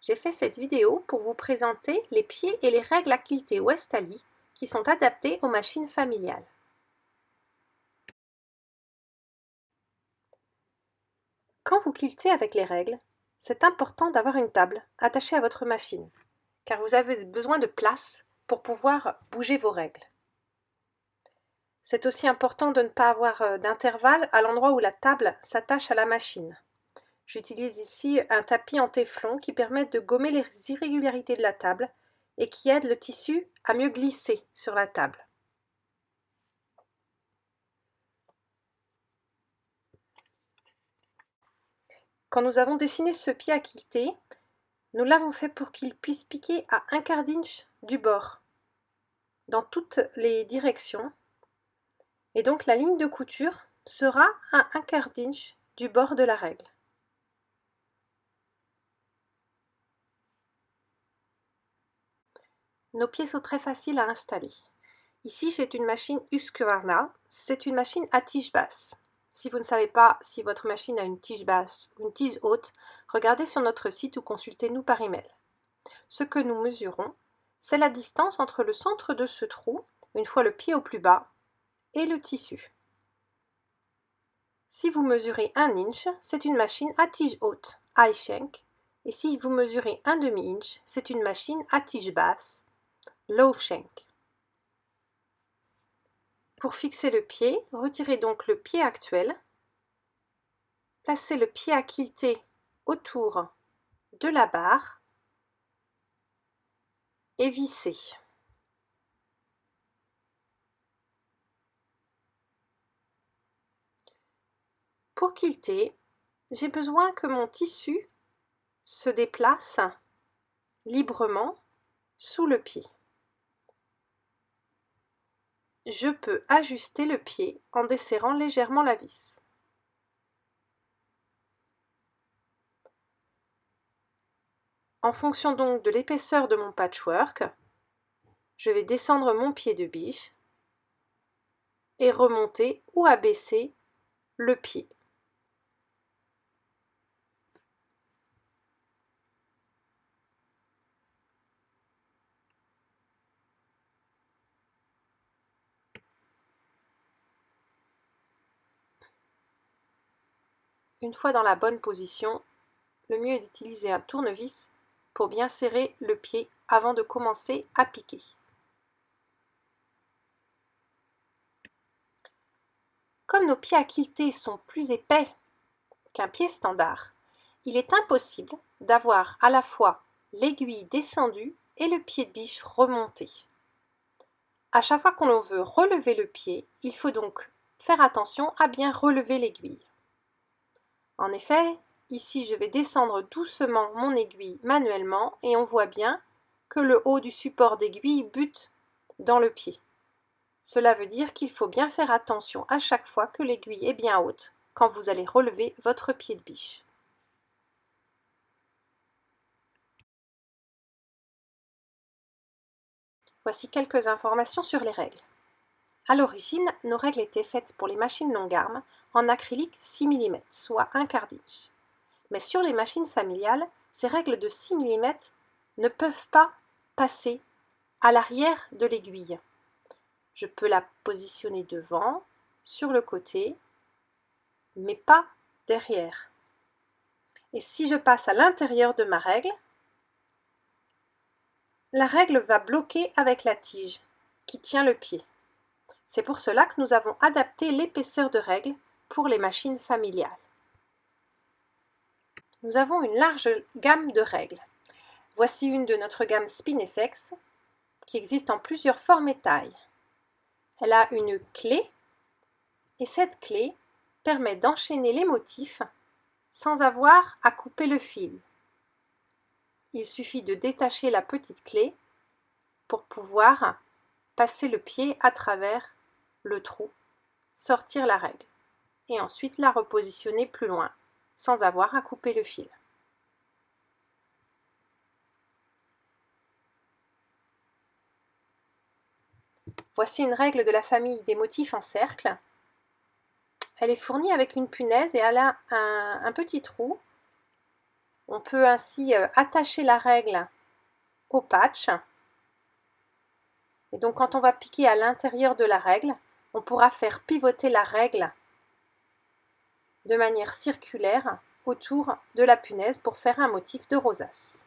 J'ai fait cette vidéo pour vous présenter les pieds et les règles à quilter Westali qui sont adaptés aux machines familiales. Quand vous quiltez avec les règles, c'est important d'avoir une table attachée à votre machine, car vous avez besoin de place pour pouvoir bouger vos règles. C'est aussi important de ne pas avoir d'intervalle à l'endroit où la table s'attache à la machine. J'utilise ici un tapis en téflon qui permet de gommer les irrégularités de la table et qui aide le tissu à mieux glisser sur la table. Quand nous avons dessiné ce pied à quilter, nous l'avons fait pour qu'il puisse piquer à 1/4 d'inch du bord, dans toutes les directions. Et donc la ligne de couture sera à 1/4 d'inch du bord de la règle. Nos pieds sont très faciles à installer. Ici, j'ai une machine Husqvarna, c'est une machine à tige basse. Si vous ne savez pas si votre machine a une tige basse ou une tige haute, regardez sur notre site ou consultez-nous par email. Ce que nous mesurons, c'est la distance entre le centre de ce trou, une fois le pied au plus bas, et le tissu. Si vous mesurez 1 inch, c'est une machine à tige haute, high shank, et si vous mesurez 1/2 inch, c'est une machine à tige basse, low shank. Pour fixer le pied, retirez donc le pied actuel, placez le pied à quilter autour de la barre et vissez. Pour quilter, j'ai besoin que mon tissu se déplace librement sous le pied. Je peux ajuster le pied en desserrant légèrement la vis. En fonction donc de l'épaisseur de mon patchwork, je vais descendre mon pied de biche et remonter ou abaisser le pied. Une fois dans la bonne position, le mieux est d'utiliser un tournevis pour bien serrer le pied avant de commencer à piquer. Comme nos pieds à quilter sont plus épais qu'un pied standard, il est impossible d'avoir à la fois l'aiguille descendue et le pied de biche remonté. À chaque fois qu'on veut relever le pied, il faut donc faire attention à bien relever l'aiguille. En effet, ici je vais descendre doucement mon aiguille manuellement et on voit bien que le haut du support d'aiguille bute dans le pied. Cela veut dire qu'il faut bien faire attention à chaque fois que l'aiguille est bien haute quand vous allez relever votre pied de biche. Voici quelques informations sur les règles. À l'origine, nos règles étaient faites pour les machines longue arme en acrylique 6 mm, soit 1/4 d'inch. Mais sur les machines familiales, ces règles de 6 mm ne peuvent pas passer à l'arrière de l'aiguille. Je peux la positionner devant, sur le côté, mais pas derrière. Et si je passe à l'intérieur de ma règle, la règle va bloquer avec la tige qui tient le pied. C'est pour cela que nous avons adapté l'épaisseur de règle pour les machines familiales. Nous avons une large gamme de règles. Voici une de notre gamme SpinFX qui existe en plusieurs formes et tailles. Elle a une clé et cette clé permet d'enchaîner les motifs sans avoir à couper le fil. Il suffit de détacher la petite clé pour pouvoir passer le pied à travers le trou, sortir la règle et ensuite la repositionner plus loin sans avoir à couper le fil. Voici une règle de la famille des motifs en cercle. Elle est fournie avec une punaise et elle a un petit trou On peut ainsi attacher la règle au patch. Et donc quand on va piquer à l'intérieur de la règle, on pourra faire pivoter la règle de manière circulaire autour de la punaise pour faire un motif de rosace.